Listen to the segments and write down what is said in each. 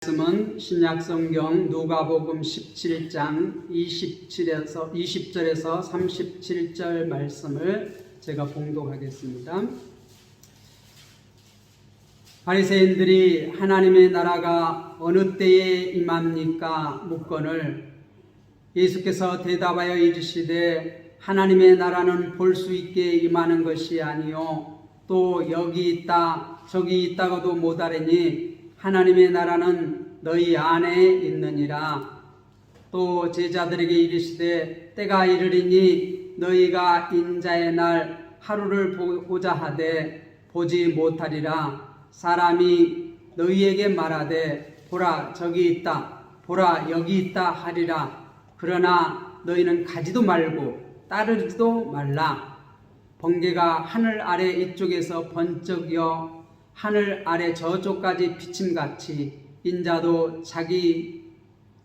말씀은 신약성경 누가복음 17장 20절에서 37절 말씀을 제가 봉독하겠습니다. 바리새인들이 하나님의 나라가 어느 때에 임합니까? 묻거늘 예수께서 대답하여 이르시되 하나님의 나라는 볼 수 있게 임하는 것이 아니요 또 여기 있다 저기 있다고도 못하리니 하나님의 나라는 너희 안에 있느니라. 또 제자들에게 이르시되 때가 이르리니 너희가 인자의 날 하루를 보고자 하되 보지 못하리라. 사람이 너희에게 말하되 보라 저기 있다 보라 여기 있다 하리라. 그러나 너희는 가지도 말고 따르지도 말라. 번개가 하늘 아래 이쪽에서 번쩍이어 하늘 아래 저쪽까지 비침같이 인자도 자기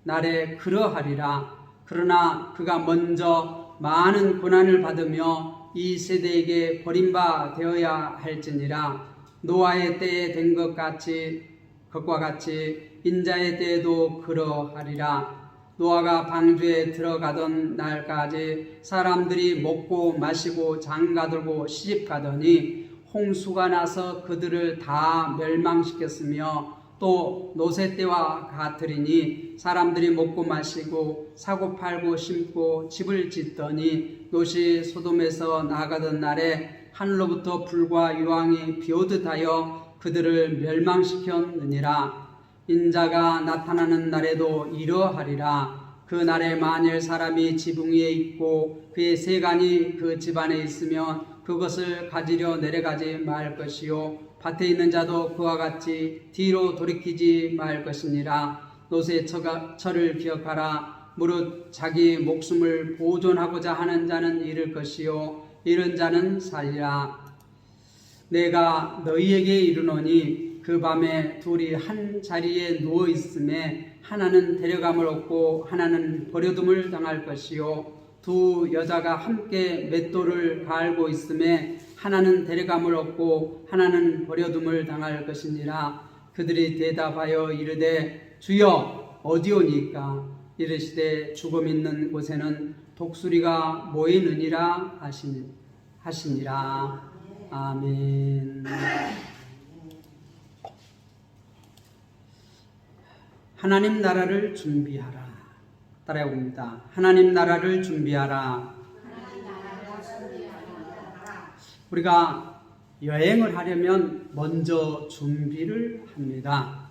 날에 그러하리라. 그러나 그가 먼저 많은 고난을 받으며 이 세대에게 버림바 되어야 할지니라. 노아의 때에 된 것과 같이 인자의 때에도 그러하리라. 노아가 방주에 들어가던 날까지 사람들이 먹고 마시고 장가들고 시집가더니 홍수가 나서 그들을 다 멸망시켰으며 또 노새 때와 같으리니 사람들이 먹고 마시고 사고 팔고 심고 집을 짓더니 롯이 소돔에서 나가던 날에 하늘로부터 불과 유황이 비오듯 하여 그들을 멸망시켰느니라. 인자가 나타나는 날에도 이러하리라. 그 날에 만일 사람이 지붕 위에 있고 그의 세간이 그 집안에 있으면 그것을 가지려 내려가지 말 것이요 밭에 있는 자도 그와 같이 뒤로 돌이키지 말 것이니라. 롯의 철을 기억하라. 무릇 자기 목숨을 보존하고자 하는 자는 잃을 것이요 잃은 자는 살리라. 내가 너희에게 이르노니 그 밤에 둘이 한 자리에 누워 있음에 하나는 데려감을 얻고 하나는 버려둠을 당할 것이요 두 여자가 함께 맷돌을 갈고 있음에 하나는 데려감을 얻고 하나는 버려둠을 당할 것이니라. 그들이 대답하여 이르되 주여 어디오니까? 이르시되 죽음 있는 곳에는 독수리가 모이느니라 하시니라. 아멘. 하나님 나라를 준비하라. 따라해 봅니다. 하나님 나라를 준비하라. 우리가 여행을 하려면 먼저 준비를 합니다.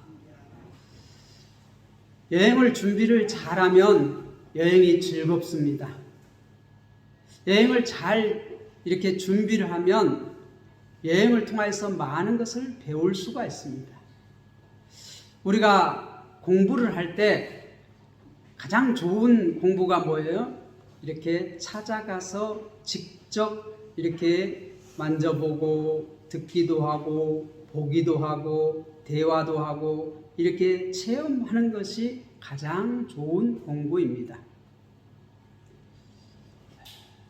여행을 준비를 잘하면 여행이 즐겁습니다. 여행을 잘 이렇게 준비를 하면 여행을 통해서 많은 것을 배울 수가 있습니다. 우리가 공부를 할 때 가장 좋은 공부가 뭐예요? 이렇게 찾아가서 직접 이렇게 만져보고 듣기도 하고 보기도 하고 대화도 하고 이렇게 체험하는 것이 가장 좋은 공부입니다.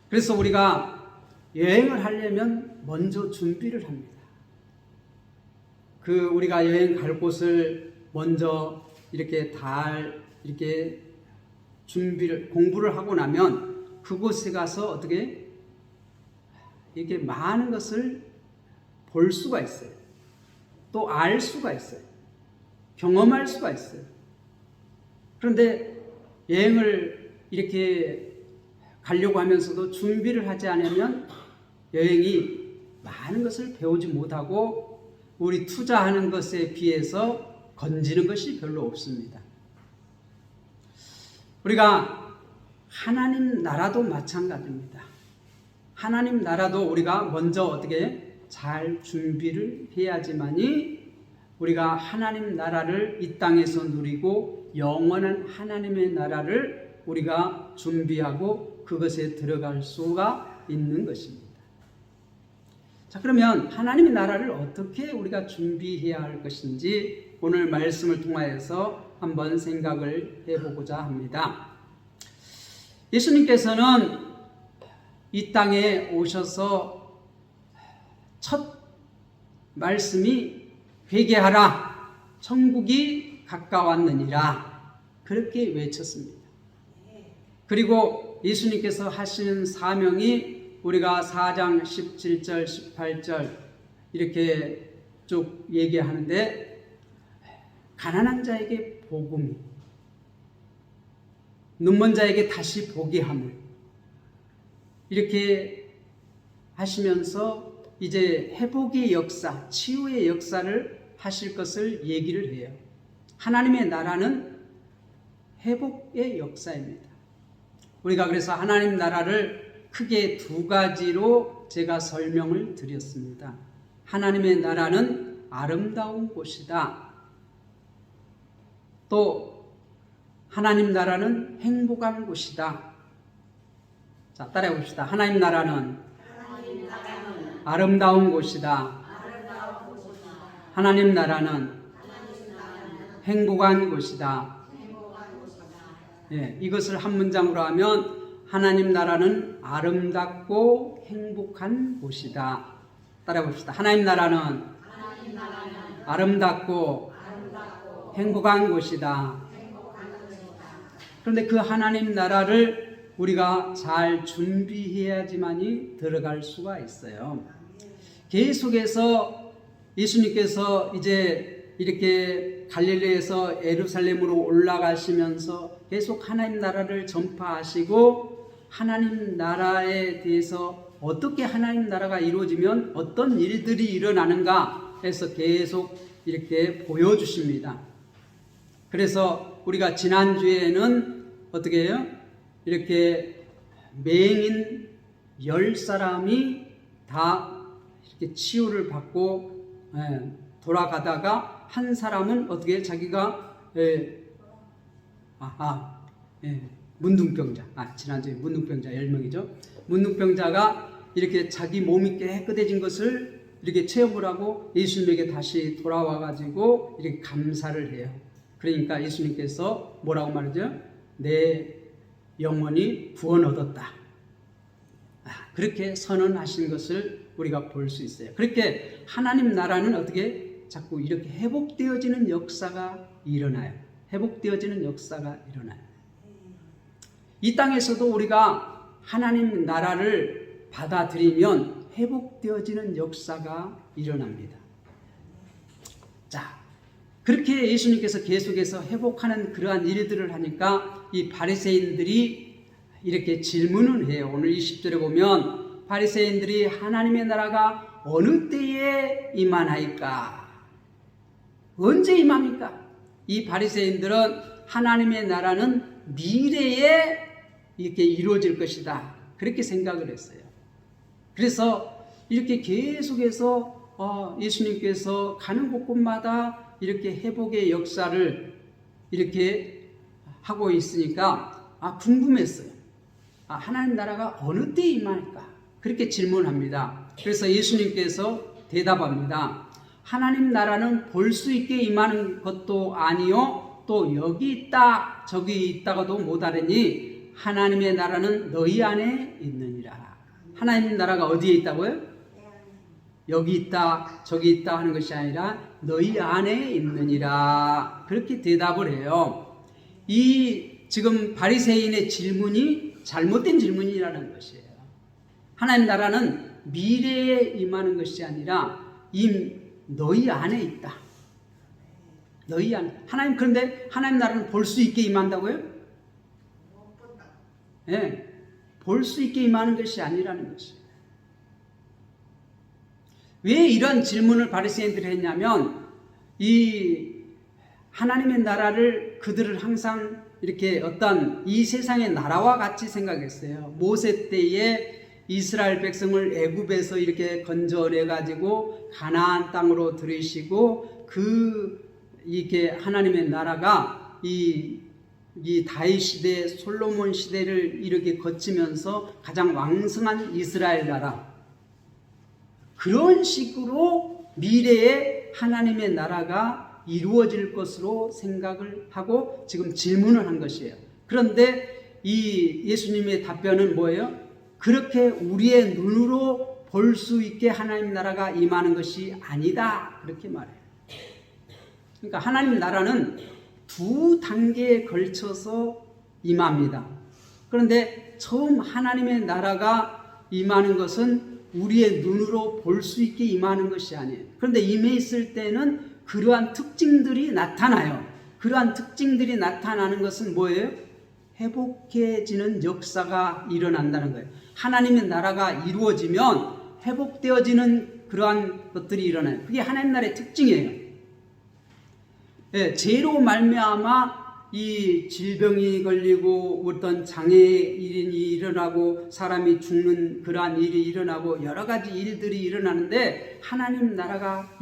그래서 우리가 여행을 하려면 먼저 준비를 합니다. 우리가 여행 갈 곳을 먼저 이렇게 공부를 하고 나면 그곳에 가서 어떻게 이렇게 많은 것을 볼 수가 있어요. 또 알 수가 있어요. 경험할 수가 있어요. 그런데 여행을 이렇게 가려고 하면서도 준비를 하지 않으면 여행이 많은 것을 배우지 못하고 우리 투자하는 것에 비해서 건지는 것이 별로 없습니다. 우리가 하나님 나라도 마찬가지입니다. 하나님 나라도 우리가 먼저 어떻게 잘 준비를 해야지만이 우리가 하나님 나라를 이 땅에서 누리고 영원한 하나님의 나라를 우리가 준비하고 그것에 들어갈 수가 있는 것입니다. 자, 그러면 하나님의 나라를 어떻게 우리가 준비해야 할 것인지 오늘 말씀을 통하여서 한번 생각을 해보고자 합니다. 예수님께서는 이 땅에 오셔서 첫 말씀이 회개하라, 천국이 가까웠느니라 그렇게 외쳤습니다. 그리고 예수님께서 하시는 사명이 우리가 4장 17절 18절 이렇게 쭉 얘기하는데 가난한 자에게 복음이 눈먼 자에게 다시 보게 함을 이렇게 하시면서 이제 회복의 역사, 치유의 역사를 하실 것을 얘기를 해요. 하나님의 나라는 회복의 역사입니다. 우리가 그래서 하나님 나라를 크게 두 가지로 제가 설명을 드렸습니다. 하나님의 나라는 아름다운 곳이다. 또 하나님 나라는 행복한 곳이다. 자, 따라해 봅시다. 하나님 나라는 아름다운 곳이다. 하나님 나라는 행복한 곳이다. 예, 이것을 한 문장으로 하면 하나님 나라는 아름답고 행복한 곳이다. 따라해 봅시다. 하나님 나라는 아름답고 행복한 곳이다. 그런데 그 하나님 나라를 우리가 잘 준비해야지만이 들어갈 수가 있어요. 계속해서 예수님께서 이제 이렇게 갈릴리에서 예루살렘으로 올라가시면서 계속 하나님 나라를 전파하시고 하나님 나라에 대해서 어떻게 하나님 나라가 이루어지면 어떤 일들이 일어나는가 해서 계속 이렇게 보여주십니다. 그래서 우리가 지난주에는 어떻게 해요? 이렇게 맹인 10사람이 다 이렇게 치유를 받고 돌아가다가 한 사람은 어떻게 자기가 문둥병자, 지난주에 문둥병자 10명이죠. 문둥병자가 이렇게 자기 몸이 깨끗해진 것을 이렇게 체험을 하고 예수님에게 다시 돌아와 가지고 이렇게 감사를 해요. 그러니까 예수님께서 뭐라고 말하죠? 내 영혼이 구원 얻었다. 그렇게 선언하신 것을 우리가 볼 수 있어요. 그렇게 하나님 나라는 어떻게 자꾸 이렇게 회복되어지는 역사가 일어나요. 회복되어지는 역사가 일어나요. 이 땅에서도 우리가 하나님 나라를 받아들이면 회복되어지는 역사가 일어납니다. 자, 그렇게 예수님께서 계속해서 회복하는 그러한 일들을 하니까 이 바리새인들이 이렇게 질문을 해요. 오늘 20절에 보면 바리새인들이 하나님의 나라가 어느 때에 임하나이까? 언제 임합니까? 이 바리새인들은 하나님의 나라는 미래에 이렇게 이루어질 것이다. 그렇게 생각을 했어요. 그래서 이렇게 계속해서 예수님께서 가는 곳곳마다 이렇게 회복의 역사를 이렇게 하고 있으니까 궁금했어요. 하나님 나라가 어느 때 임할까? 그렇게 질문합니다. 그래서 예수님께서 대답합니다. 하나님 나라는 볼 수 있게 임하는 것도 아니요 또 여기 있다 저기 있다가도 못하려니 하나님의 나라는 너희 안에 있느니라. 하나님 나라가 어디에 있다고요? 여기 있다 저기 있다 하는 것이 아니라 너희 안에 있느니라. 그렇게 대답을 해요. 이 지금 바리새인의 질문이 잘못된 질문이라는 것이에요. 하나님 나라는 미래에 임하는 것이 아니라 너희 안에 있다. 너희 안에. 하나님, 그런데 하나님 나라는 볼 수 있게 임한다고요? 네, 볼 수 있게 임하는 것이 아니라는 것이에요. 왜 이런 질문을 바리새인들이 했냐면 이 하나님의 나라를 그들을 항상 이렇게 어떤 이 세상의 나라와 같이 생각했어요. 모세 때에 이스라엘 백성을 애굽에서 이렇게 건져내 가지고 가나안 땅으로 들이시고 이게 하나님의 나라가 이 다윗 시대, 솔로몬 시대를 이렇게 거치면서 가장 왕성한 이스라엘 나라, 그런 식으로 미래에 하나님의 나라가 이루어질 것으로 생각을 하고 지금 질문을 한 것이에요. 그런데 이 예수님의 답변은 뭐예요? 그렇게 우리의 눈으로 볼 수 있게 하나님 나라가 임하는 것이 아니다. 그렇게 말해요. 그러니까 하나님 나라는 두 단계에 걸쳐서 임합니다. 그런데 처음 하나님의 나라가 임하는 것은 우리의 눈으로 볼 수 있게 임하는 것이 아니에요. 그런데 임해 있을 때는 그러한 특징들이 나타나요. 그러한 특징들이 나타나는 것은 뭐예요? 회복해지는 역사가 일어난다는 거예요. 하나님의 나라가 이루어지면 회복되어지는 그러한 것들이 일어나요. 그게 하나님 나라의 특징이에요. 예, 죄로 말미암아 이 질병이 걸리고 어떤 장애일이 일어나고 사람이 죽는 그러한 일이 일어나고 여러 가지 일들이 일어나는데 하나님 나라가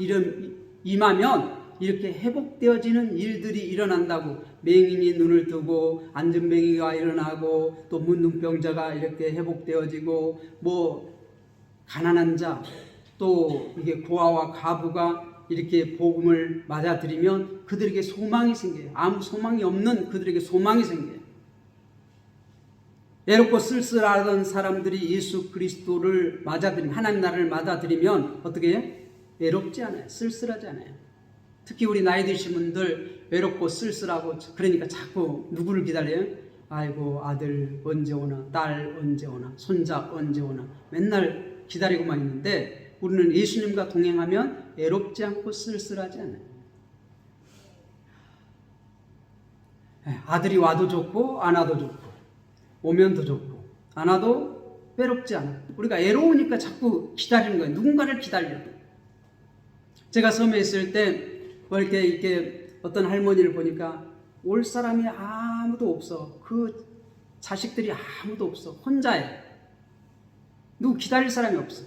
임하면 이렇게 회복되어지는 일들이 일어난다고. 맹인이 눈을 뜨고 안전뱅이가 일어나고 또 문둥병자가 이렇게 회복되어지고 뭐 가난한 자 또 이게 고아와 과부가 이렇게 복음을 맞아들이면 그들에게 소망이 생겨요. 아무 소망이 없는 그들에게 소망이 생겨요. 외롭고 쓸쓸하던 사람들이 예수 그리스도를 맞아들이면 하나님 나라를 맞아들이면 어떻게 해요? 외롭지 않아요. 쓸쓸하지 않아요. 특히 우리 나이 드신 분들 외롭고 쓸쓸하고 그러니까 자꾸 누구를 기다려요? 아이고 아들 언제 오나, 딸 언제 오나, 손자 언제 오나 맨날 기다리고만 있는데 우리는 예수님과 동행하면 외롭지 않고 쓸쓸하지 않아요. 아들이 와도 좋고 안 와도 좋고 오면 더 좋고 안 와도 외롭지 않아요. 우리가 외로우니까 자꾸 기다리는 거예요. 누군가를 기다려요. 제가 섬에 있을 때 뭐 이렇게 어떤 할머니를 보니까 올 사람이 아무도 없어. 그 자식들이 아무도 없어. 혼자예요. 누구 기다릴 사람이 없어.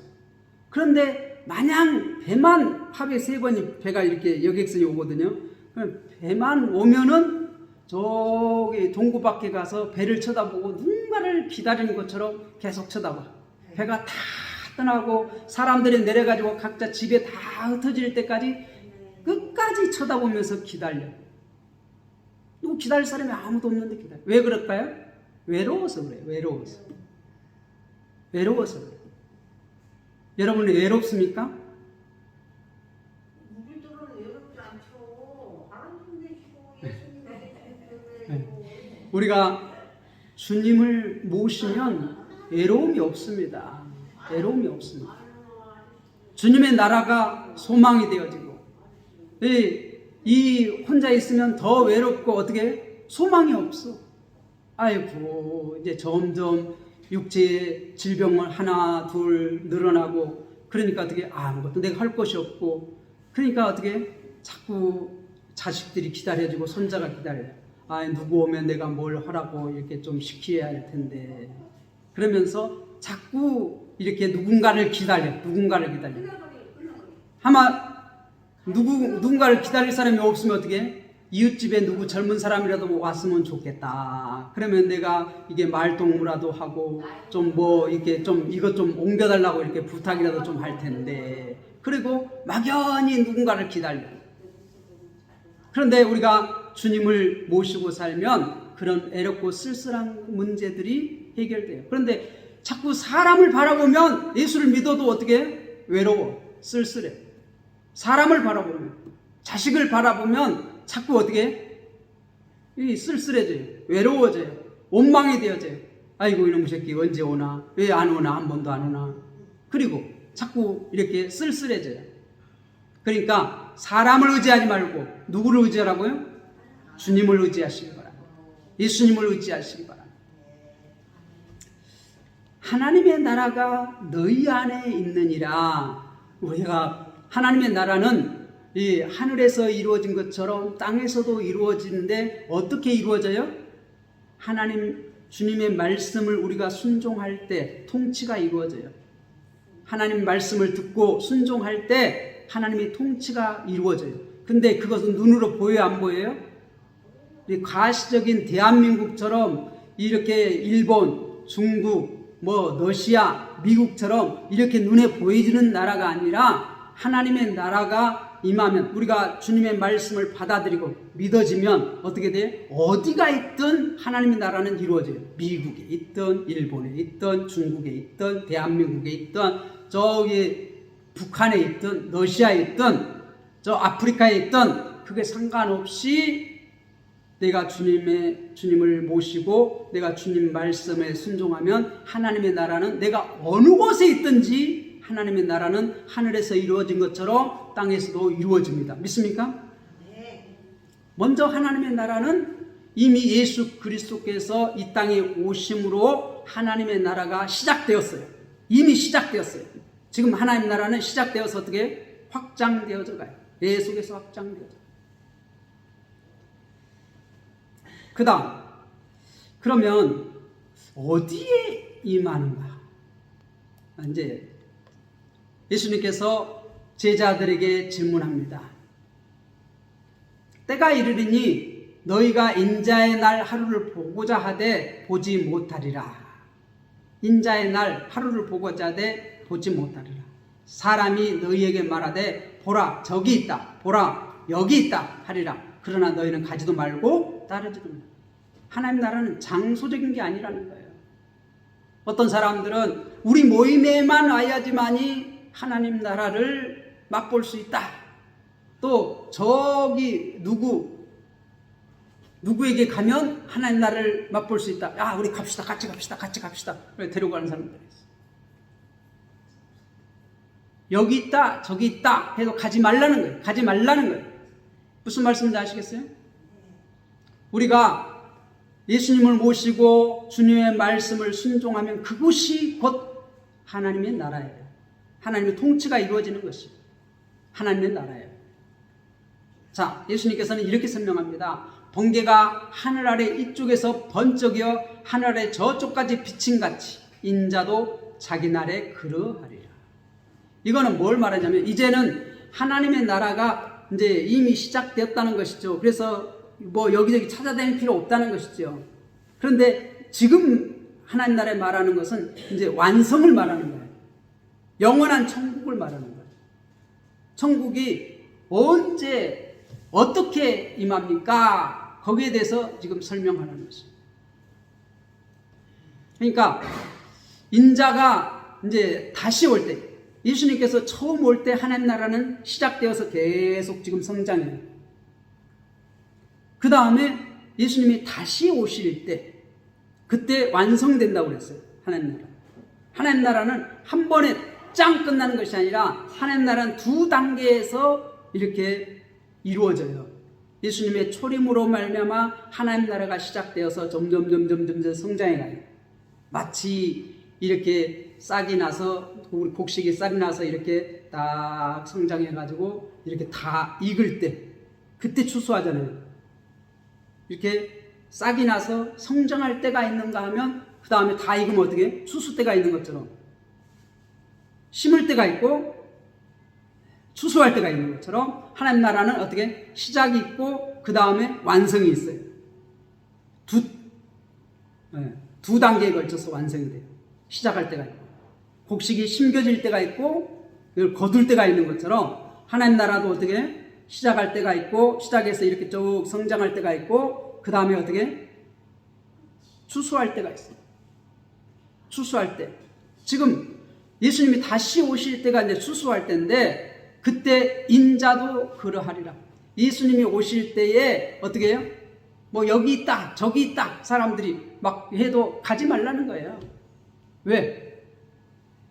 그런데 마냥 배만 하루에 3번이 배가 이렇게 여객선이 오거든요. 배만 오면은 저기 동구 밖에 가서 배를 쳐다보고 누군가를 기다리는 것처럼 계속 쳐다봐. 배가 다 떠나고 사람들이 내려가지고 각자 집에 다 흩어질 때까지 끝까지 쳐다보면서 기다려. 누구 기다릴 사람이 아무도 없는데 기다려. 왜 그럴까요? 외로워서 그래요. 외로워서. 외로워서 그래요. 여러분 외롭습니까? 우리들은 외롭지 않죠. 하나님 계시고 예수님 계시고. 네. 우리가 주님을 모시면 외로움이 없습니다. 외로움이 없습니다. 주님의 나라가 소망이 되어지고 이 혼자 있으면 더 외롭고 어떻게 소망이 없어. 아이고 이제 점점 육체의 질병을 하나 둘 늘어나고 그러니까 어떻게 아무것도 내가 할 것이 없고 그러니까 어떻게 자꾸 자식들이 기다려주고 손자가 기다려요. 아 누구 오면 내가 뭘 하라고 이렇게 좀 시켜야 할 텐데 그러면서 자꾸 이렇게 누군가를 기다려. 아마 누군가를 기다릴 사람이 없으면 어떻게 해? 이웃집에 누구 젊은 사람이라도 왔으면 좋겠다. 그러면 내가 이게 말동무라도 하고 좀 뭐 이렇게 좀 이것 좀 옮겨달라고 이렇게 부탁이라도 좀 할 텐데 그리고 막연히 누군가를 기다려. 그런데 우리가 주님을 모시고 살면 그런 애롭고 쓸쓸한 문제들이 해결돼요. 그런데 자꾸 사람을 바라보면 예수를 믿어도 어떻게 해? 외로워, 쓸쓸해. 사람을 바라보면 자식을 바라보면 자꾸 어떻게 해? 쓸쓸해져요. 외로워져요. 원망이 되어져요. 아이고 이놈의 새끼 언제 오나? 왜 안 오나? 한 번도 안 오나? 그리고 자꾸 이렇게 쓸쓸해져요. 그러니까 사람을 의지하지 말고 누구를 의지하라고요? 주님을 의지하시기 바랍니다. 예수님을 의지하시기 바랍니다. 하나님의 나라가 너희 안에 있느니라. 우리가 하나님의 나라는 이 하늘에서 이루어진 것처럼 땅에서도 이루어지는데 어떻게 이루어져요? 하나님 주님의 말씀을 우리가 순종할 때 통치가 이루어져요. 하나님 말씀을 듣고 순종할 때 하나님의 통치가 이루어져요. 근데 그것은 눈으로 보여요, 안 보여요? 가시적인 대한민국처럼 이렇게 일본, 중국, 러시아, 미국처럼 이렇게 눈에 보이지는 나라가 아니라 하나님의 나라가 임하면 우리가 주님의 말씀을 받아들이고 믿어지면 어떻게 돼요? 어디가 있든 하나님의 나라는 이루어져요. 미국에 있든 일본에 있든 중국에 있든 대한민국에 있든 저기 북한에 있든 러시아에 있든 저 아프리카에 있든 그게 상관없이 내가 주님을 모시고 내가 주님 말씀에 순종하면 하나님의 나라는 내가 어느 곳에 있든지 하나님의 나라는 하늘에서 이루어진 것처럼 땅에서도 이루어집니다. 믿습니까? 네. 먼저 하나님의 나라는 이미 예수 그리스도께서 이 땅에 오심으로 하나님의 나라가 시작되었어요. 이미 시작되었어요. 지금 하나님의 나라는 시작되어서 어떻게 확장되어져 가요. 계속해서 확장되어져 가요. 그 다음, 그러면 어디에 임하는가? 이제 예수님께서 제자들에게 질문합니다. 때가 이르리니 너희가 인자의 날 하루를 보고자 하되 보지 못하리라. 인자의 날 하루를 보고자 하되 보지 못하리라. 사람이 너희에게 말하되 보라 저기 있다, 보라 여기 있다 하리라. 그러나 너희는 가지도 말고 따르지도 말라. 하나님 나라는 장소적인 게 아니라는 거예요. 어떤 사람들은 우리 모임에만 와야지만이 하나님 나라를 맛볼 수 있다. 또 저기 누구에게 가면 하나님 나라를 맛볼 수 있다. 야, 우리 갑시다. 같이 갑시다. 데리고 가는 사람들이 있어요. 여기 있다, 저기 있다 해도 가지 말라는 거예요. 가지 말라는 거예요. 무슨 말씀인지 아시겠어요? 우리가 예수님을 모시고 주님의 말씀을 순종하면 그곳이 곧 하나님의 나라예요. 하나님의 통치가 이루어지는 것이 하나님의 나라예요. 자, 예수님께서는 이렇게 설명합니다. 번개가 하늘 아래 이쪽에서 번쩍이어 하늘 아래 저쪽까지 비친 같이 인자도 자기 날에 그러하리라. 이거는 뭘 말하냐면 이제는 하나님의 나라가 이제 이미 시작되었다는 것이죠. 그래서 뭐 여기저기 찾아다닐 필요 없다는 것이죠. 그런데 지금 하나님 나라에 말하는 것은 이제 완성을 말하는 거예요. 영원한 천국을 말하는 거예요. 천국이 언제 어떻게 임합니까? 거기에 대해서 지금 설명하는 것입니다. 그러니까 인자가 이제 다시 올 때, 예수님께서 처음 올 때 하나님 나라는 시작되어서 계속 지금 성장해요. 그 다음에 예수님이 다시 오실 때, 그때 완성된다고 그랬어요. 하나님 나라. 하나님 나라는 한 번에 짱 끝나는 것이 아니라 하나님 나라는 두 단계에서 이렇게 이루어져요. 예수님의 초림으로 말미암아 하나님 나라가 시작되어서 점점 성장해 가요. 마치 이렇게 싹이 나서 우리 곡식이 싹이 나서 이렇게 딱 성장해 가지고 이렇게 다 익을 때 그때 추수하잖아요. 이렇게 싹이 나서 성장할 때가 있는가 하면 그 다음에 다 익으면 어떻게 추수 때가 있는 것처럼 심을 때가 있고 추수할 때가 있는 것처럼 하나님 나라는 어떻게 시작이 있고 그 다음에 완성이 있어요. 두 단계에 걸쳐서 완성이 돼요. 시작할 때가 있고 곡식이 심겨질 때가 있고 이걸 거둘 때가 있는 것처럼 하나님 나라도 어떻게 시작할 때가 있고 시작해서 이렇게 쭉 성장할 때가 있고 그 다음에 어떻게 추수할 때가 있어요. 추수할 때 지금 예수님이 다시 오실 때가 이제 추수할 때인데 그때 인자도 그러하리라. 예수님이 오실 때에 어떻게 해요? 뭐 여기 있다 저기 있다 사람들이 막 해도 가지 말라는 거예요. 왜?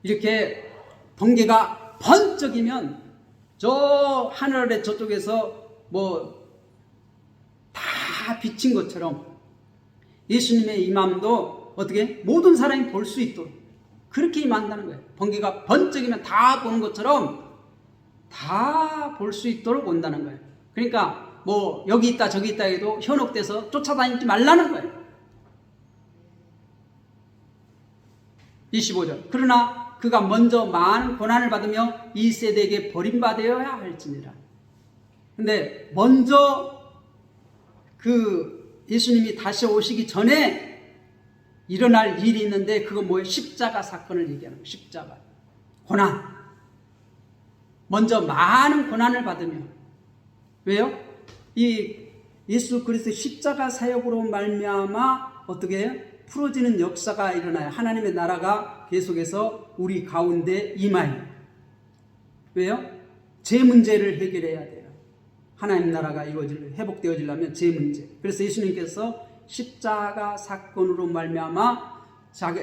이렇게 번개가 번쩍이면 저 하늘 아래 저쪽에서 뭐 다 비친 것처럼 예수님의 임함도 어떻게 모든 사람이 볼 수 있도록 그렇게 임한다는 거예요. 번개가 번쩍이면 다 보는 것처럼 다 볼 수 있도록 온다는 거예요. 그러니까 뭐 여기 있다 저기 있다 해도 현혹돼서 쫓아다니지 말라는 거예요. 25절. 그러나 그가 먼저 많은 고난을 받으며 이 세대에게 버림받아야 할지니라. 근데 먼저 그 예수님이 다시 오시기 전에 일어날 일이 있는데 그건 뭐예요? 십자가 사건을 얘기하는 거예요. 십자가. 고난. 먼저 많은 고난을 받으며. 왜요? 이 예수 그리스도 십자가 사역으로 말미암아 어떻게 해요? 풀어지는 역사가 일어나요. 하나님의 나라가 계속해서 우리 가운데 임하여. 왜요? 제 문제를 해결해야 돼요. 하나님 나라가 회복되어지려면 제 문제. 그래서 예수님께서 십자가 사건으로 말미암아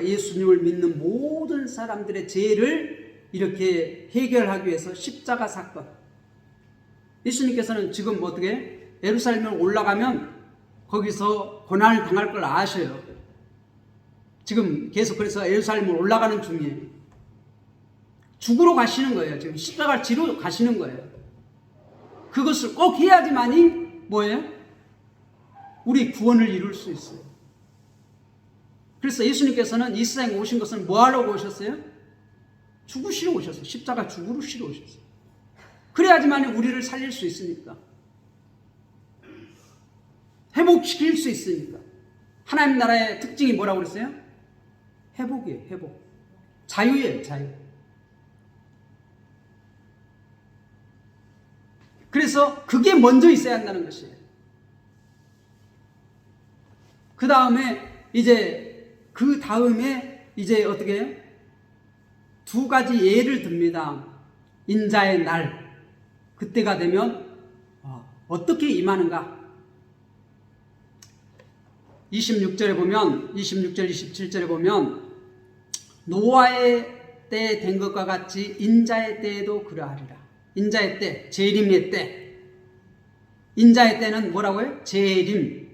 예수님을 믿는 모든 사람들의 죄를 이렇게 해결하기 위해서 십자가 사건. 예수님께서는 지금 어떻게 예루살렘에 올라가면 거기서 고난을 당할 걸 아셔요. 지금 계속 그래서 예루살렘을 올라가는 중이에요. 죽으러 가시는 거예요. 지금 십자가를 지러 가시는 거예요. 그것을 꼭 해야지만이 뭐예요? 우리 구원을 이룰 수 있어요. 그래서 예수님께서는 이 세상에 오신 것은 뭐 하려고 오셨어요? 죽으시러 오셨어요. 십자가 죽으시러 오셨어요. 그래야지만 우리를 살릴 수 있으니까. 회복시킬 수 있으니까. 하나님 나라의 특징이 뭐라고 그랬어요? 회복이에요. 회복. 자유예요. 자유. 그래서 그게 먼저 있어야 한다는 것이에요. 그 다음에 이제 어떻게 해요? 두 가지 예를 듭니다. 인자의 날. 그때가 되면 어떻게 임하는가? 26절, 27절에 보면 노아의 때 된 것과 같이 인자의 때에도 그러하리라. 인자의 때, 재림의 때. 인자의 때는 뭐라고요? 재림.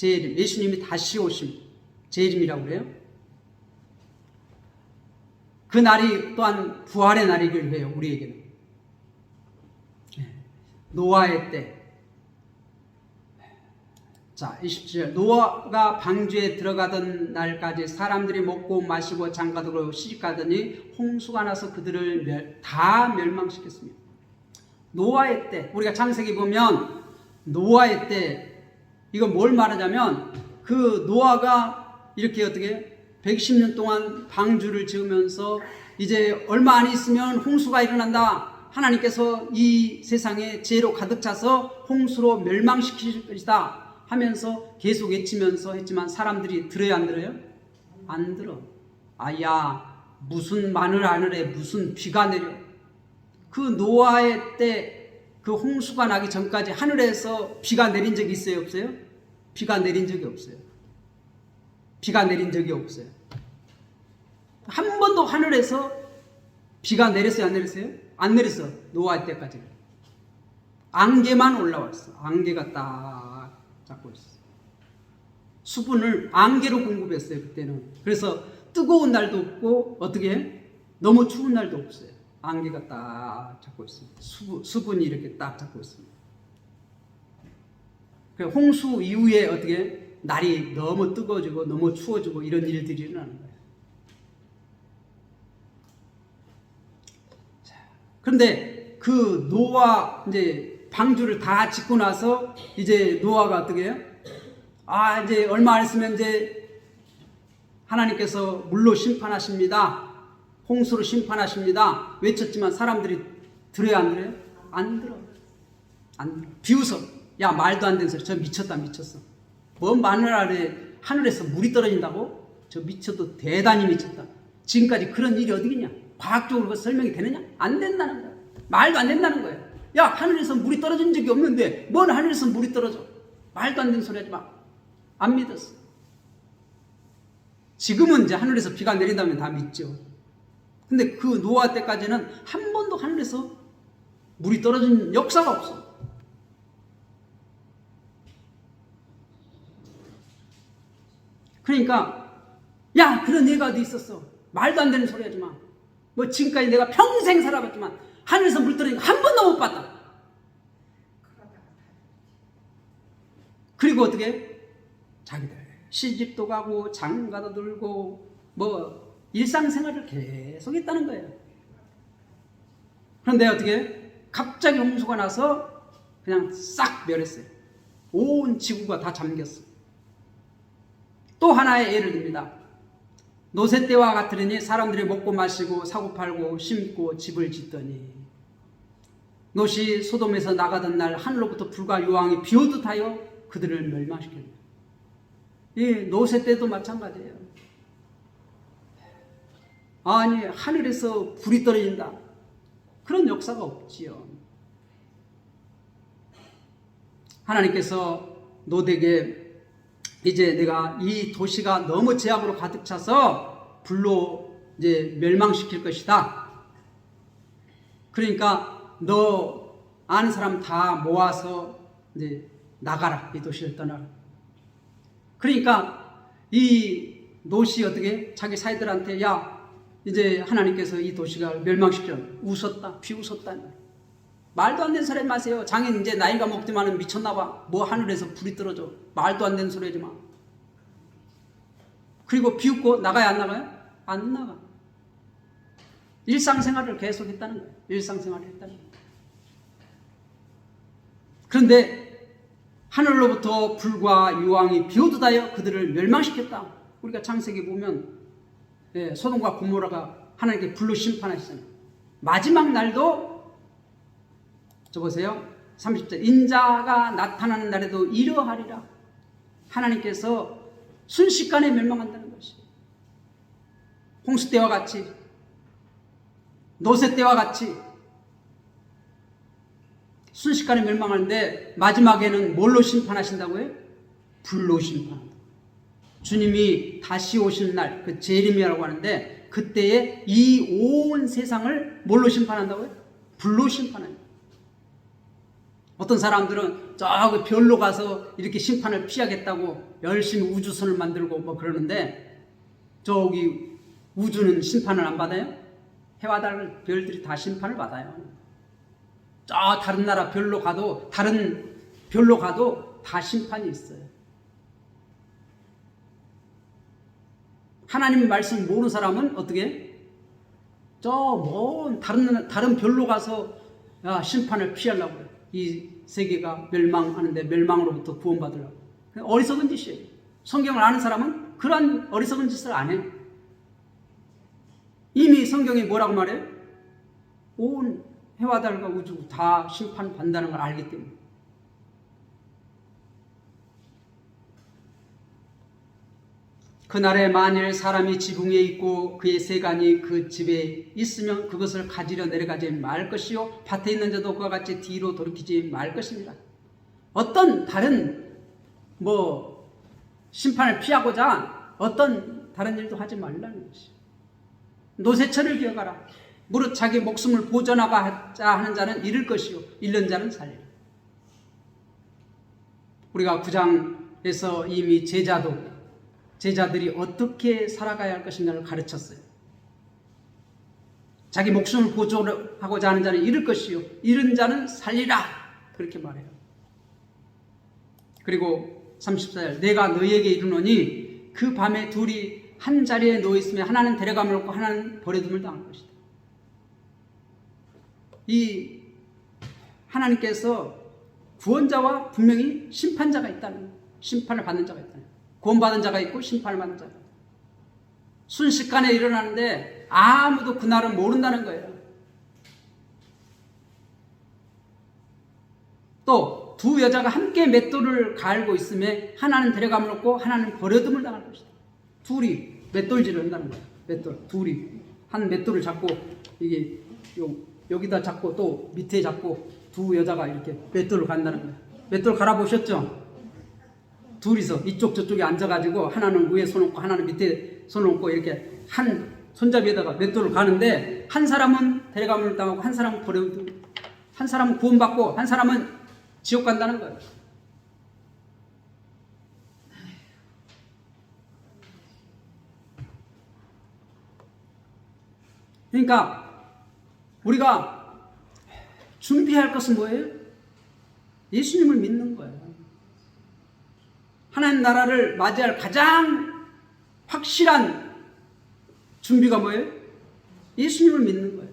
예수님이 다시 오심. 재림이라고 그래요. 그 날이 또한 부활의 날이기도 해요. 우리에게는. 노아의 때. 자, 27절. 노아가 방주에 들어가던 날까지 사람들이 먹고 마시고 장가들고 시집가더니 홍수가 나서 그들을 다 멸망시켰습니다. 노아의 때. 우리가 창세기 보면 노아의 때, 이건 뭘 말하냐면 그 노아가 이렇게 어떻게 110년 동안 방주를 지으면서 이제 얼마 안 있으면 홍수가 일어난다. 하나님께서 이 세상에 죄로 가득 차서 홍수로 멸망시키실 것이다 하면서 계속 외치면서 했지만 사람들이 들어요, 안 들어요? 안 들어. 아야, 무슨 하늘에 무슨 비가 내려. 그 노아의 때 그 홍수가 나기 전까지 하늘에서 비가 내린 적이 있어요, 없어요? 비가 내린 적이 없어요. 비가 내린 적이 없어요. 한 번도 하늘에서 비가 내렸어요, 안 내렸어요? 안 내렸어. 노아의 때까지. 안개만 올라왔어. 안개가 딱 잡고 있어. 수분을 안개로 공급했어요, 그때는. 그래서 뜨거운 날도 없고 어떻게 해? 너무 추운 날도 없어요. 안개가 딱 잡고 있습니다. 수분이 이렇게 딱 잡고 있습니다. 홍수 이후에 어떻게 날이 너무 뜨거워지고 너무 추워지고 이런 일들이 일어나는 거예요. 그런데 그 노아 이제 방주를 다 짓고 나서 이제 노아가 어떻게 해요? 이제 얼마 안 있으면 이제 하나님께서 물로 심판하십니다. 홍수로 심판하십니다. 외쳤지만 사람들이 들어요, 안 들어요? 안 들어. 안 들어. 비웃어. 야, 말도 안 되는 소리. 저 미쳤어. 뭔 마늘 아래 하늘에서 물이 떨어진다고? 저 미쳐도 대단히 미쳤다. 지금까지 그런 일이 어디겠냐? 과학적으로 설명이 되느냐? 안 된다는 거야. 말도 안 된다는 거야. 야, 하늘에서 물이 떨어진 적이 없는데 뭔 하늘에서 물이 떨어져? 말도 안 되는 소리 하지 마. 안 믿었어. 지금은 이제 하늘에서 비가 내린다면 다 믿죠. 근데 그 노아 때까지는 한 번도 하늘에서 물이 떨어진 역사가 없어. 그러니까 야, 그런 얘가 어디 있었어? 말도 안 되는 소리 하지 마. 뭐 지금까지 내가 평생 살아봤지만 하늘에서 물 떨어진 거 한 번도 못 봤다. 그리고 어떻게? 자기들 시집도 가고 장가도 들고 뭐 일상생활을 계속 했다는 거예요. 그런데 어떻게? 갑자기 홍수가 나서 그냥 싹 멸했어요. 온 지구가 다 잠겼어. 또 하나의 예를 듭니다. 노세 때와 같으니 사람들이 먹고 마시고 사고 팔고 심고 집을 짓더니 롯이 소돔에서 나가던 날 하늘로부터 불과 유황이 비오듯 하여 그들을 멸망시켰다. 이 노세 때도 마찬가지예요. 아니, 하늘에서 불이 떨어진다. 그런 역사가 없지요. 하나님께서 노대에게 이제 내가 이 도시가 너무 죄악으로 가득 차서 불로 이제 멸망시킬 것이다. 그러니까 너 아는 사람 다 모아서 이제 나가라. 이 도시를 떠나라. 그러니까 이 롯이 어떻게 자기 사이들한테 야 이제 하나님께서 이 도시가 멸망시켜 웃었다. 비웃었다. 말도 안 되는 소리 마세요. 장인 이제 나이가 먹지만은 미쳤나봐. 뭐 하늘에서 불이 떨어져. 말도 안 되는 소리 하지 마. 그리고 비웃고 나가야 안 나가요? 안 나가. 일상생활을 계속했다는 거예요. 일상생활을 했다는 거예요. 그런데 하늘로부터 불과 유황이 비오듯하여 그들을 멸망시켰다. 우리가 창세기 보면 소돔과 고모라가 하나님께 불로 심판하시잖아요. 마지막 날도 저 보세요. 30절 인자가 나타나는 날에도 이러하리라. 하나님께서 순식간에 멸망한다는 것이 홍수 때와 같이 노새 때와 같이 순식간에 멸망하는데 마지막에는 뭘로 심판하신다고요? 불로 심판한다. 주님이 다시 오시는 날, 그 재림이라고 하는데 그때에 이 온 세상을 뭘로 심판한다고요? 불로 심판합니다. 어떤 사람들은 저기 별로 가서 이렇게 심판을 피하겠다고 열심히 우주선을 만들고 뭐 그러는데 저기 우주는 심판을 안 받아요? 해와 달 별들이 다 심판을 받아요. 저 다른 나라 별로 가도 다른 별로 가도 다 심판이 있어요. 하나님 말씀 모르는 사람은 어떻게? 저 먼 다른 별로 가서 심판을 피하려고 그래요. 이 세계가 멸망하는데 멸망으로부터 구원받으려고. 어리석은 짓이에요. 성경을 아는 사람은 그런 어리석은 짓을 안 해요. 이미 성경이 뭐라고 말해요? 온 해와 달과 우주 다 심판받는다는 걸 알기 때문에. 그날에 만일 사람이 지붕에 있고 그의 세간이 그 집에 있으면 그것을 가지려 내려가지 말 것이요 밭에 있는 자도 그와 같이 뒤로 돌이키지 말 것입니다. 어떤 다른 심판을 피하고자 어떤 다른 일도 하지 말라는 것이요. 노새철을 기억하라. 무릇 자기 목숨을 보존하고자 하는 자는 잃을 것이요 잃는 자는 살리라. 우리가 9장에서 이미 제자들이 어떻게 살아가야 할 것인가를 가르쳤어요. 자기 목숨을 보존하고자 하는 자는 잃을 것이요 잃은 자는 살리라. 그렇게 말해요. 그리고 34절 내가 너희에게 이르노니 그 밤에 둘이 한 자리에 누워있으면 하나는 데려감을 얻고 하나는 버려둠을 당할 것이다. 이 하나님께서 구원자와 분명히 심판자가 있다는 거예요. 심판을 받는 자가 있다는 거예요. 구원받은 자가 있고 심판을 받는 자가 있다. 순식간에 일어나는데 아무도 그날은 모른다는 거예요. 또 두 여자가 함께 맷돌을 갈고 있음에 하나는 데려감을 얻고 하나는 버려둠을 당할 것이다. 둘이 맷돌질을 한다는 거예요. 맷돌 둘이 한 맷돌을 잡고 이게 여기다 잡고 또 밑에 잡고 두 여자가 이렇게 맷돌을 간다는 거예요. 맷돌 갈아보셨죠? 둘이서 이쪽 저쪽에 앉아가지고 하나는 위에 손 얹고 하나는 밑에 손 얹고 이렇게 한 손잡이에다가 맷돌을 가는데 한 사람은 데려감을 당하고 한 사람은 버려두고 한 사람은 구원받고 한 사람은 지옥 간다는 거예요. 그러니까 우리가 준비할 것은 뭐예요? 예수님을 믿는 거예요. 하나님 나라를 맞이할 가장 확실한 준비가 뭐예요? 예수님을 믿는 거예요.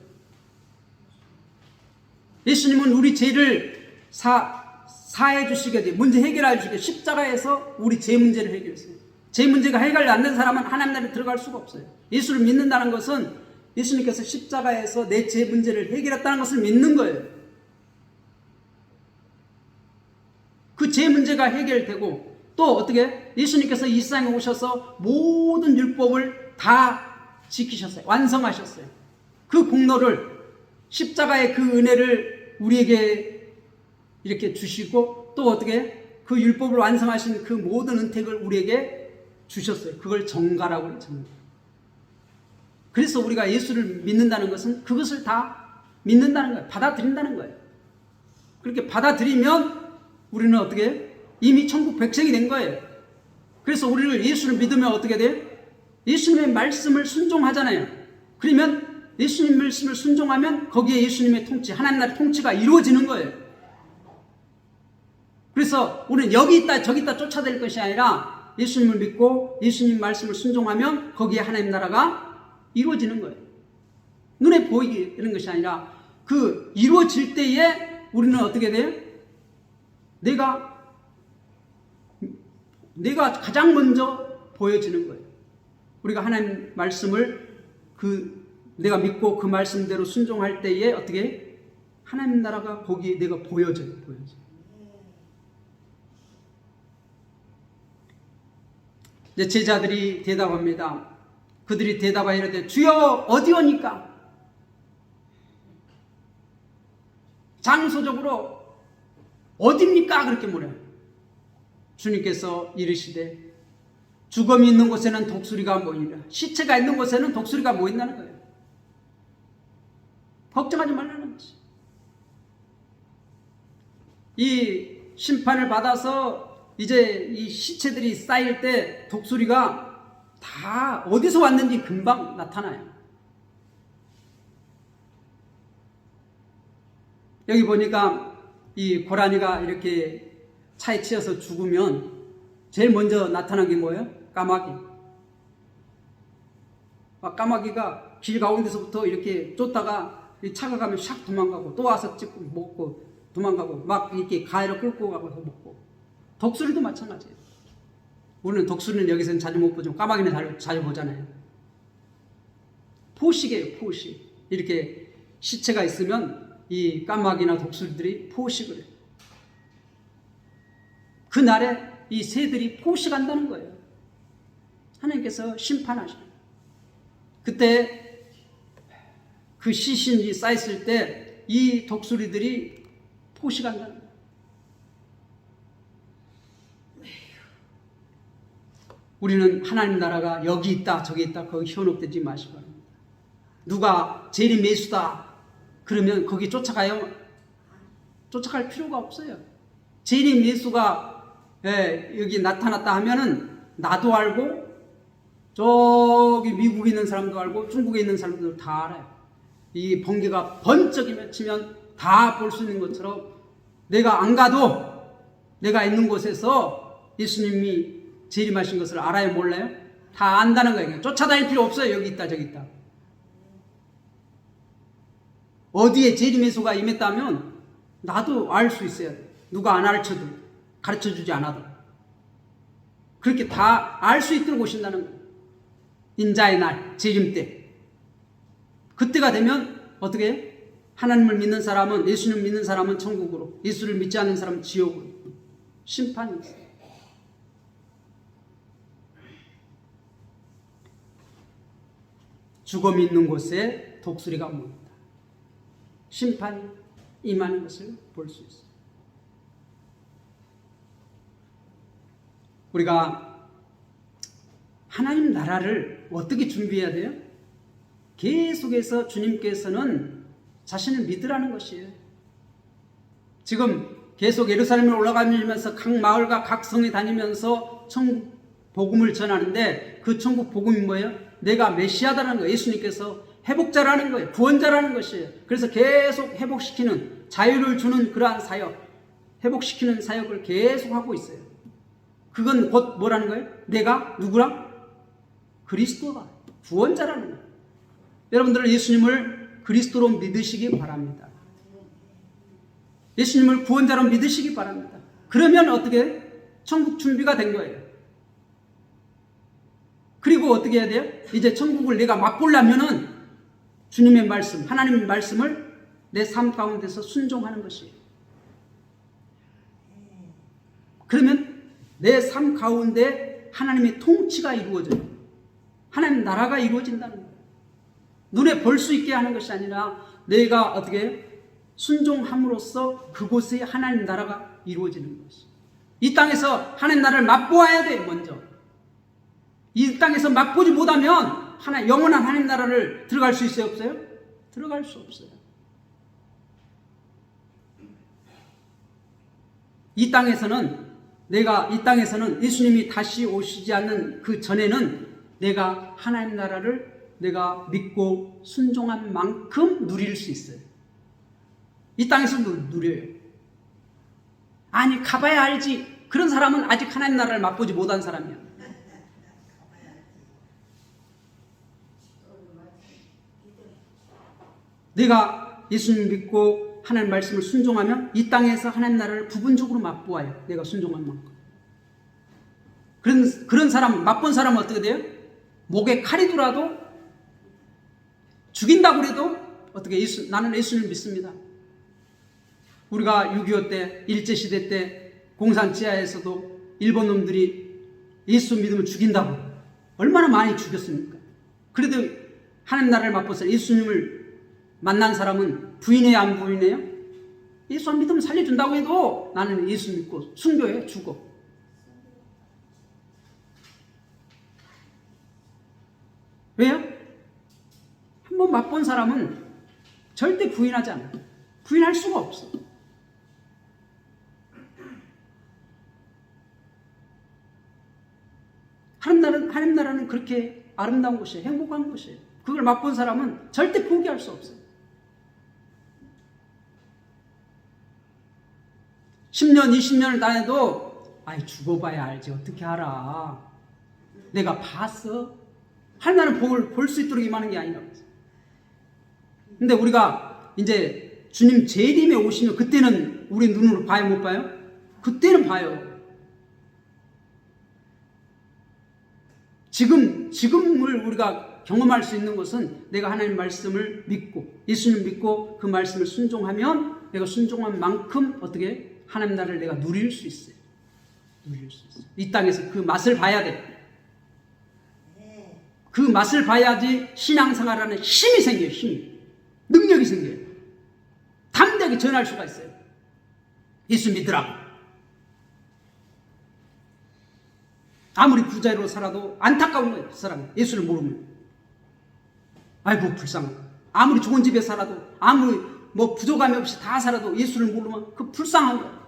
예수님은 우리 죄를 사해 주시게, 문제 해결해 주시게 십자가에서 우리 죄 문제를 해결했어요. 죄 문제가 해결이 안 된 사람은 하나님 나라에 들어갈 수가 없어요. 예수를 믿는다는 것은 예수님께서 십자가에서 내 죄 문제를 해결했다는 것을 믿는 거예요. 그 죄 문제가 해결되고 또 어떻게 예수님께서 이 세상에 오셔서 모든 율법을 다 지키셨어요. 완성하셨어요. 그 공로를 십자가의 그 은혜를 우리에게 이렇게 주시고 또 어떻게 그 율법을 완성하신 그 모든 은택을 우리에게 주셨어요. 그걸 정가라고 그래요. 정가. 그래서 우리가 예수를 믿는다는 것은 그것을 다 믿는다는 거예요. 받아들인다는 거예요. 그렇게 받아들이면 우리는 어떻게 이미 천국 백성이 된 거예요. 그래서 우리를 예수를 믿으면 어떻게 돼요? 예수님의 말씀을 순종하잖아요. 그러면 예수님 말씀을 순종하면 거기에 예수님의 통치, 하나님 나라의 통치가 이루어지는 거예요. 그래서 우리는 여기 있다 저기 있다 쫓아낼 것이 아니라 예수님을 믿고 예수님 말씀을 순종하면 거기에 하나님 나라가 이루어지는 거예요. 눈에 보이는 것이 아니라 그 이루어질 때에 우리는 어떻게 돼요? 내가 가장 먼저 보여지는 거예요. 우리가 하나님 말씀을 내가 믿고 그 말씀대로 순종할 때에 어떻게 하나님 나라가 거기에 내가 보여져요. 이제 제자들이 대답합니다. 그들이 대답하여 이르되 주여 어디오니까? 장소적으로 어디입니까? 그렇게 물어요. 주님께서 이르시되 죽음이 있는 곳에는 독수리가 모이니라. 시체가 있는 곳에는 독수리가 모인다는 거예요. 걱정하지 말라는 거지. 이 심판을 받아서 이제 이 시체들이 쌓일 때 독수리가 다 어디서 왔는지 금방 나타나요. 여기 보니까 이 고라니가 이렇게 차에 치여서 죽으면 제일 먼저 나타난 게 뭐예요? 까마귀. 까마귀가 길 가운데서부터 이렇게 쫓다가 차가 가면 샥 도망가고 또 와서 찍고 먹고 도망가고 막 이렇게 가해로 끌고 가고 먹고. 독수리도 마찬가지예요. 우리는 독수리는 여기서는 자주 못 보죠. 까마귀는 자주 보잖아요. 포식이에요. 포식. 이렇게 시체가 있으면 이 까마귀나 독수리들이 포식을 해요. 그날에 이 새들이 포식한다는 거예요. 하나님께서 심판하셔요. 그때 그 시신이 쌓였을 때 이 독수리들이 포식한다는 거예요. 우리는 하나님 나라가 여기 있다 저기 있다 거기 현혹되지 마시기 바랍니다. 누가 재림 예수다 그러면 거기 쫓아가요? 쫓아갈 필요가 없어요. 재림 예수가 여기 나타났다 하면은 나도 알고 저기 미국에 있는 사람도 알고 중국에 있는 사람도 다 알아요. 이 번개가 번쩍이면 치면 다 볼 수 있는 것처럼 내가 안 가도 내가 있는 곳에서 예수님이 재림하신 것을 알아요? 몰라요? 다 안다는 거예요. 쫓아다닐 필요 없어요. 여기 있다 저기 있다. 어디에 재림 예수가 임했다면 나도 알 수 있어야 돼. 누가 안 가르쳐도 가르쳐주지 않아도 그렇게 다 알 수 있도록 오신다는 거예요. 인자의 날 재림 때 그때가 되면 어떻게 해요? 하나님을 믿는 사람은 예수님 믿는 사람은 천국으로 예수를 믿지 않는 사람은 지옥으로 심판이 있어요. 죽음이 있는 곳에 독수리가 모인다. 심판이 임하는 것을 볼 수 있어요. 우리가 하나님 나라를 어떻게 준비해야 돼요? 계속해서 주님께서는 자신을 믿으라는 것이에요. 지금 계속 예루살렘에 올라가면서 각 마을과 각 성에 다니면서 천국 복음을 전하는데 그 천국 복음이 뭐예요? 내가 메시아다라는 거예요. 예수님께서 회복자라는 거예요. 구원자라는 것이에요. 그래서 계속 회복시키는 자유를 주는 그러한 사역, 회복시키는 사역을 계속 하고 있어요. 그건 곧 뭐라는 거예요? 내가 누구랑? 그리스도다. 구원자라는 거예요. 여러분들은 예수님을 그리스도로 믿으시기 바랍니다. 예수님을 구원자로 믿으시기 바랍니다. 그러면 어떻게? 천국 준비가 된 거예요. 그리고 어떻게 해야 돼요? 이제 천국을 내가 맛보려면은 주님의 말씀, 하나님의 말씀을 내 삶 가운데서 순종하는 것이에요. 그러면 내 삶 가운데 하나님의 통치가 이루어져요. 하나님 나라가 이루어진다는 거예요. 눈에 볼 수 있게 하는 것이 아니라 내가 어떻게 순종함으로써 그곳에 하나님 나라가 이루어지는 것이. 이 땅에서 하나님 나라를 맛보아야 돼. 먼저 이 땅에서 맛보지 못하면 영원한 하나님 나라를 들어갈 수 있어요, 없어요? 들어갈 수 없어요. 이 땅에서는 예수님이 다시 오시지 않는 그 전에는 내가 하나님 나라를 내가 믿고 순종한 만큼 누릴 수 있어요. 이 땅에서 누려요. 아니 가봐야 알지. 그런 사람은 아직 하나님 나라를 맛보지 못한 사람이야. 내가 예수님 믿고 하나님 말씀을 순종하면 이 땅에서 하나님 나라를 부분적으로 맛보아요. 내가 순종한 만큼. 그런 사람, 맛본 사람은 어떻게 돼요? 목에 칼이 들어도 죽인다고 그래도 어떻게 나는 예수님을 믿습니다. 우리가 6.25 때, 일제시대 때 공산 지하에서도 일본 놈들이 예수 믿으면 죽인다고 얼마나 많이 죽였습니까? 그래도 하나님 나라를 맛보서 예수님을 만난 사람은 부인해야 안 부인해요? 예수 안 믿으면 살려준다고 해도 나는 예수 믿고 순교해 죽어. 왜요? 한번 맛본 사람은 절대 부인하지 않아요. 부인할 수가 없어. 하나님 나라는 그렇게 아름다운 곳이에요. 행복한 곳이에요. 그걸 맛본 사람은 절대 포기할 수 없어요. 10년, 20년을 다녀도 죽어봐야 알지. 어떻게 알아. 내가 봤어. 하나님 볼 수 있도록 임하는 게 아니라고. 근데 우리가 이제 주님 재림에 오시면 그때는 우리 눈으로 봐요, 못 봐요? 그때는 봐요. 지금을 우리가 경험할 수 있는 것은 내가 하나님 말씀을 믿고 예수님 믿고 그 말씀을 순종하면 내가 순종한 만큼 어떻게 하나님 나라를 내가 누릴 수 있어요. 누릴 수 있어요. 이 땅에서 그 맛을 봐야 돼. 그 맛을 봐야지 신앙생활하는 힘이 생겨요. 힘이. 능력이 생겨요. 담대하게 전할 수가 있어요. 예수 믿으라고. 아무리 부자로 살아도 안타까운 거예요. 그 사람은 예수를 모르면. 아이고 불쌍해. 아무리 좋은 집에 살아도 아무리 부족함이 없이 다 살아도 예수를 모르면 그 불쌍한 거예요.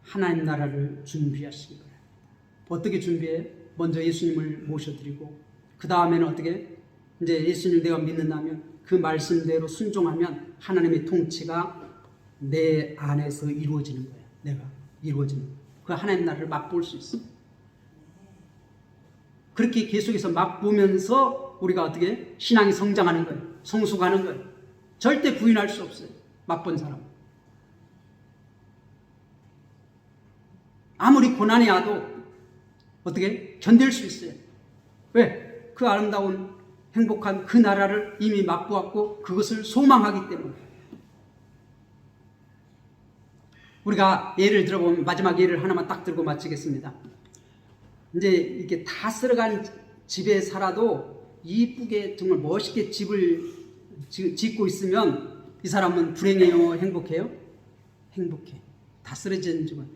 하나님 나라를 준비하시기 바랍니다. 어떻게 준비해요? 먼저 예수님을 모셔드리고 그 다음에는 어떻게? 이제 예수님을 내가 믿는다면 그 말씀대로 순종하면 하나님의 통치가 내 안에서 이루어지는 거예요. 내가 이루어지는 거예요. 그 하나님 나라를 맛볼 수 있어요. 그렇게 계속해서 맛보면서 우리가 어떻게? 신앙이 성장하는 거예요. 성숙하는 거예요. 절대 부인할 수 없어요. 맛본 사람. 아무리 고난이 와도 어떻게? 견딜 수 있어요. 왜? 그 아름다운 행복한 그 나라를 이미 맛보았고 그것을 소망하기 때문에. 우리가 예를 들어보면 마지막 예를 하나만 딱 들고 마치겠습니다. 이제 이렇게 다 쓸어간 집에 살아도 이쁘게 정말 멋있게 집을 짓고 있으면 이 사람은 불행해요? 행복해요? 행복해. 다 쓰러진 집은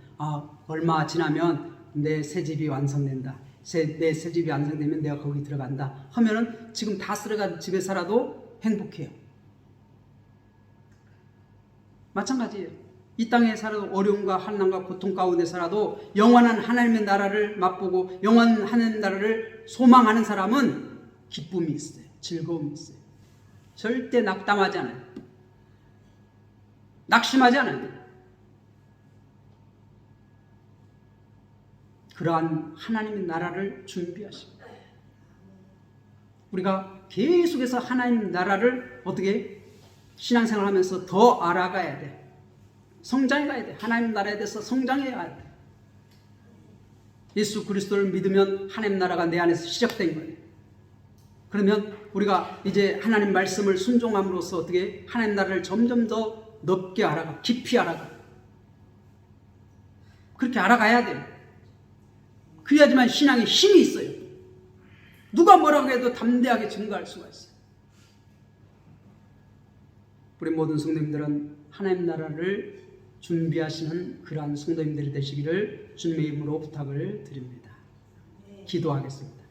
얼마 지나면 내 새 집이 완성된다. 내 새 집이 완성되면 내가 거기 들어간다 하면은 지금 다 쓸어간 집에 살아도 행복해요. 마찬가지예요. 이 땅에 살아도 어려움과 환난과 고통 가운데 살아도 영원한 하나님의 나라를 맛보고 영원한 하나님의 나라를 소망하는 사람은 기쁨이 있어요. 즐거움이 있어요. 절대 낙담하지 않아요. 낙심하지 않아요. 그러한 하나님의 나라를 준비하십니다. 우리가 계속해서 하나님 나라를 어떻게 신앙생활 하면서 더 알아가야 돼. 성장해 가야 돼. 하나님 나라에 대해서 성장해야 돼. 예수 그리스도를 믿으면 하나님 나라가 내 안에서 시작된 거예요. 그러면 우리가 이제 하나님 말씀을 순종함으로써 어떻게 하나님 나라를 점점 더 넓게 알아가, 깊이 알아가. 그렇게 알아가야 돼요. 그래야지만 신앙에 힘이 있어요. 누가 뭐라고 해도 담대하게 증거할 수가 있어요. 우리 모든 성도님들은 하나님 나라를 준비하시는 그러한 성도님들이 되시기를 주님의 이름으로 부탁을 드립니다. 기도하겠습니다.